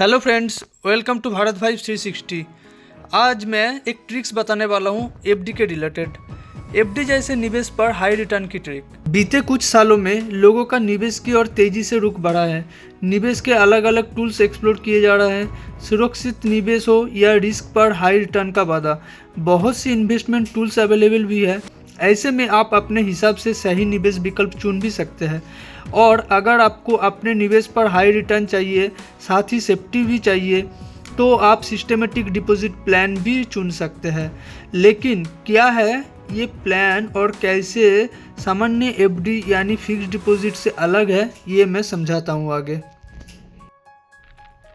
Hello friends, welcome to Bharat Bhai 360। आज मैं एक ट्रिक्स बताने वाला हूँ एफडी के रिलेटेड। एफडी जैसे निवेश पर हाई रिटर्न की ट्रिक। बीते कुछ सालों में लोगों का निवेश की ओर तेजी से रुख बढ़ा है। निवेश के अलग अलग टूल्स एक्सप्लोर किए जा रहे हैं। सुरक्षित निवेश हो या रिस्क पर हाई रिटर्न का वादा, बहुत सी इन्वेस्टमेंट टूल्स अवेलेबल भी है। ऐसे में आप अपने हिसाब से सही निवेश विकल्प चुन भी सकते हैं। और अगर आपको अपने निवेश पर हाई रिटर्न चाहिए, साथ ही सेफ्टी भी चाहिए, तो आप सिस्टमेटिक डिपॉजिट प्लान भी चुन सकते हैं। लेकिन क्या है ये प्लान और कैसे सामान्य एफडी यानी फिक्स्ड डिपॉजिट से अलग है, ये मैं समझाता हूँ आगे।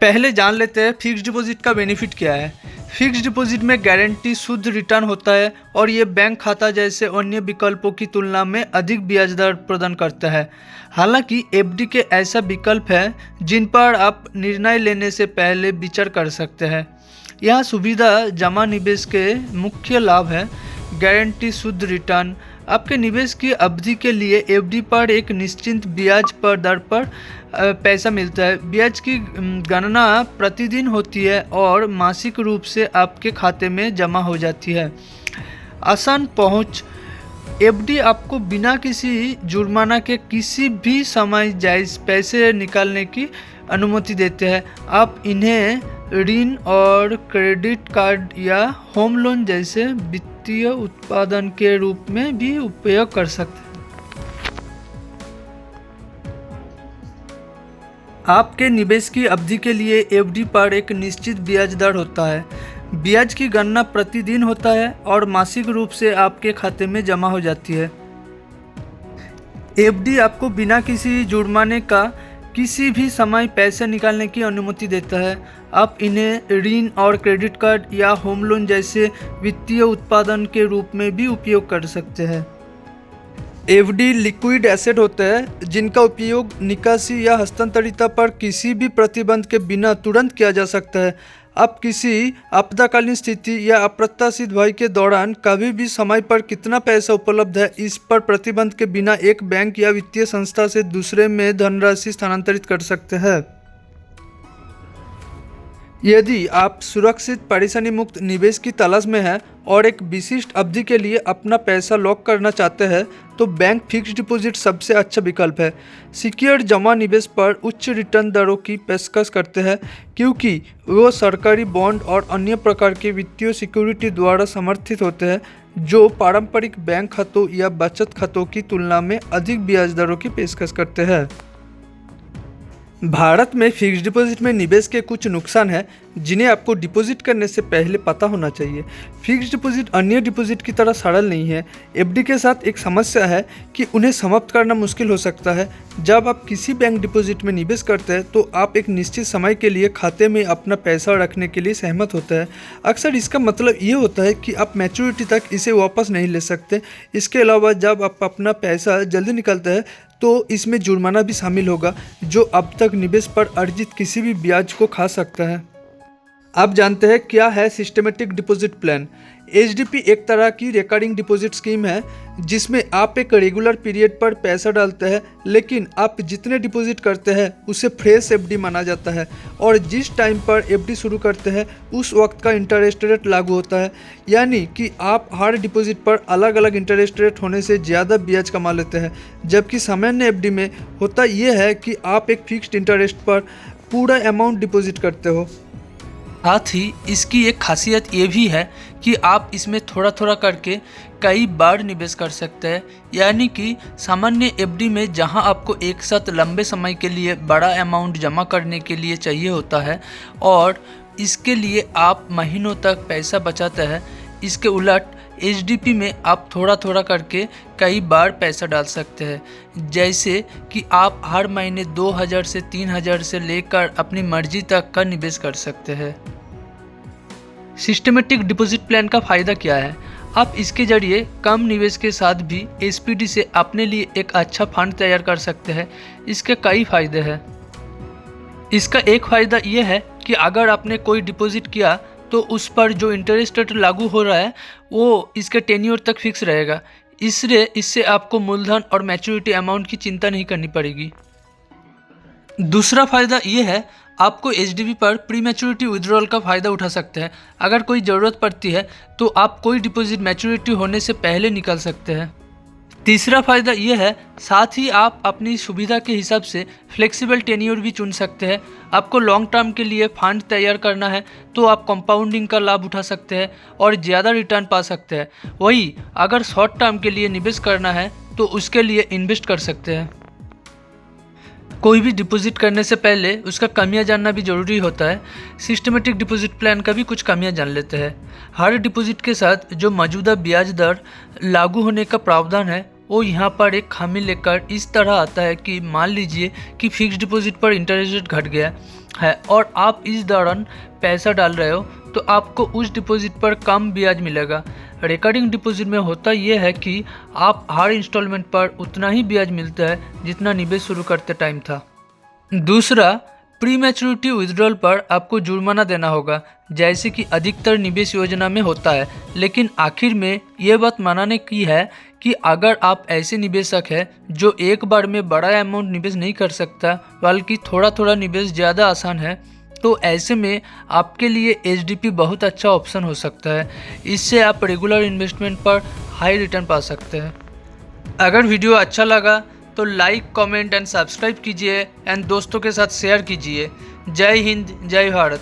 पहले जान लेते हैं फिक्स्ड डिपॉजिट का बेनिफिट क्या है। फिक्स्ड डिपॉजिट में गारंटी शुद्ध रिटर्न होता है और ये बैंक खाता जैसे अन्य विकल्पों की तुलना में अधिक ब्याज दर प्रदान करता है। हालांकि एफडी के ऐसा विकल्प है जिन पर आप निर्णय लेने से पहले विचार कर सकते हैं। यह सुविधा जमा निवेश के मुख्य लाभ है। गारंटी शुद्ध रिटर्न, आपके निवेश की अवधि के लिए एफडी पर एक निश्चित ब्याज पर दर पर पैसा मिलता है। ब्याज की गणना प्रतिदिन होती है और मासिक रूप से आपके खाते में जमा हो जाती है। आसान पहुंच, एफडी आपको बिना किसी जुर्माना के किसी भी समय जायज़ पैसे निकालने की अनुमति देते हैं। आप इन्हें ऋण और क्रेडिट कार्ड या होम लोन जैसे वित्तीय उत्पादन के रूप में भी उपयोग कर सकते हैं। आपके निवेश की अवधि के लिए एफडी पर एक निश्चित ब्याज दर होता है। ब्याज की गणना प्रतिदिन होता है और मासिक रूप से आपके खाते में जमा हो जाती है। एफडी आपको बिना किसी जुर्माने का किसी भी समय पैसे निकालने की अनुमति देता है। आप इन्हें ऋण और क्रेडिट कार्ड या होम लोन जैसे वित्तीय उत्पादन के रूप में भी उपयोग कर सकते हैं। एफडी लिक्विड एसेट होते हैं जिनका उपयोग निकासी या हस्तांतरिता पर किसी भी प्रतिबंध के बिना तुरंत किया जा सकता है। आप किसी आपातकालीन स्थिति या अप्रत्याशित भय के दौरान कभी भी समय पर कितना पैसा उपलब्ध है, इस पर प्रतिबंध के बिना एक बैंक या वित्तीय संस्था से दूसरे में धनराशि स्थानांतरित कर सकते हैं। यदि आप सुरक्षित परेशानी मुक्त निवेश की तलाश में हैं और एक विशिष्ट अवधि के लिए अपना पैसा लॉक करना चाहते हैं, तो बैंक फिक्स्ड डिपॉजिट सबसे अच्छा विकल्प है। सिक्योर्ड जमा निवेश पर उच्च रिटर्न दरों की पेशकश करते हैं क्योंकि वो सरकारी बॉन्ड और अन्य प्रकार के वित्तीय सिक्योरिटी द्वारा समर्थित होते हैं, जो पारंपरिक बैंक खातों या बचत खातों की तुलना में अधिक ब्याज दरों की पेशकश करते हैं। भारत में फिक्स्ड डिपॉजिट में निवेश के कुछ नुकसान हैं जिन्हें आपको डिपॉजिट करने से पहले पता होना चाहिए। फिक्स्ड डिपॉजिट अन्य डिपॉजिट की तरह सरल नहीं है। एफडी के साथ एक समस्या है कि उन्हें समाप्त करना मुश्किल हो सकता है। जब आप किसी बैंक डिपॉजिट में निवेश करते हैं तो आप एक निश्चित समय के लिए खाते में अपना पैसा रखने के लिए सहमत होते हैं। अक्सर इसका मतलब ये होता है कि आप मैच्योरिटी तक इसे वापस नहीं ले सकते। इसके अलावा जब आप अपना पैसा जल्दी निकालते हैं तो इसमें जुर्माना भी शामिल होगा, जो अब तक निवेश पर अर्जित किसी भी ब्याज को खा सकता है। आप जानते हैं क्या है सिस्टमेटिक डिपॉजिट प्लान। एचडीपी एक तरह की रिकरिंग डिपॉजिट स्कीम है जिसमें आप एक रेगुलर पीरियड पर पैसा डालते हैं, लेकिन आप जितने डिपॉजिट करते हैं उसे फ्रेश एफडी माना जाता है और जिस टाइम पर एफडी शुरू करते हैं उस वक्त का इंटरेस्ट रेट लागू होता है। यानी कि आप हर डिपॉजिट पर अलग अलग इंटरेस्ट रेट होने से ज़्यादा ब्याज कमा लेते हैं, जबकि सामान्य एफडी में होता यह है कि आप एक फिक्स्ड इंटरेस्ट पर पूरा अमाउंट डिपॉजिट करते हो। साथ ही इसकी एक खासियत ये भी है कि आप इसमें थोड़ा थोड़ा करके कई बार निवेश कर सकते हैं। यानी कि सामान्य एफडी में जहां आपको एक साथ लंबे समय के लिए बड़ा अमाउंट जमा करने के लिए चाहिए होता है और इसके लिए आप महीनों तक पैसा बचाते हैं, इसके उलट एचडीपी में आप थोड़ा थोड़ा करके कई बार पैसा डाल सकते हैं। जैसे कि आप हर महीने 2000 से 3000 से लेकर अपनी मर्जी तक का निवेश कर सकते हैं। सिस्टमेटिक डिपॉजिट प्लान का फ़ायदा क्या है? आप इसके जरिए कम निवेश के साथ भी एसपीडी से अपने लिए एक अच्छा फंड तैयार कर सकते हैं। इसके कई फ़ायदे हैं। इसका एक फ़ायदा ये है कि अगर आपने कोई डिपॉजिट किया तो उस पर जो इंटरेस्ट रेट लागू हो रहा है वो इसके टेन्योर तक फिक्स रहेगा। इससे आपको मूलधन और मैच्योरिटी अमाउंट की चिंता नहीं करनी पड़ेगी। दूसरा फ़ायदा ये है, आपको एचडीबी पर प्री मैच्योरिटी विड्रॉल का फ़ायदा उठा सकते हैं। अगर कोई ज़रूरत पड़ती है तो आप कोई डिपॉजिट मैच्योरिटी होने से पहले निकाल सकते हैं। तीसरा फ़ायदा ये है, साथ ही आप अपनी सुविधा के हिसाब से फ्लेक्सिबल टेन्योर भी चुन सकते हैं। आपको लॉन्ग टर्म के लिए फंड तैयार करना है तो आप कंपाउंडिंग का लाभ उठा सकते हैं और ज़्यादा रिटर्न पा सकते हैं। वहीं अगर शॉर्ट टर्म के लिए निवेश करना है तो उसके लिए इन्वेस्ट कर सकते हैं। कोई भी डिपॉजिट करने से पहले उसका कमियां जानना भी ज़रूरी होता है। सिस्टमेटिक डिपॉजिट प्लान का भी कुछ कमियां जान लेते हैं। हर डिपॉजिट के साथ जो मौजूदा ब्याज दर लागू होने का प्रावधान है वो यहाँ पर एक खामी लेकर इस तरह आता है कि मान लीजिए कि फिक्स डिपॉजिट पर इंटरेस्ट रेट घट गया है और आप इस दौरान पैसा डाल रहे हो तो आपको उस डिपॉजिट पर कम ब्याज मिलेगा। रिकरिंग डिपॉजिट में होता यह है कि आप हर इंस्टॉलमेंट पर उतना ही ब्याज मिलता है जितना निवेश शुरू करते टाइम था। दूसरा, प्री मैच्योरिटी विड्रॉल पर आपको जुर्माना देना होगा, जैसे कि अधिकतर निवेश योजना में होता है। लेकिन आखिर में ये बात मानने की है कि अगर आप ऐसे निवेशक हैं जो एक बार में बड़ा अमाउंट निवेश नहीं कर सकता बल्कि थोड़ा थोड़ा निवेश ज़्यादा आसान है, तो ऐसे में आपके लिए एचडीपी बहुत अच्छा ऑप्शन हो सकता है। इससे आप रेगुलर इन्वेस्टमेंट पर हाई रिटर्न पा सकते हैं। अगर वीडियो अच्छा लगा तो लाइक, कमेंट एंड सब्सक्राइब कीजिए एंड दोस्तों के साथ शेयर कीजिए। जय हिंद, जय भारत।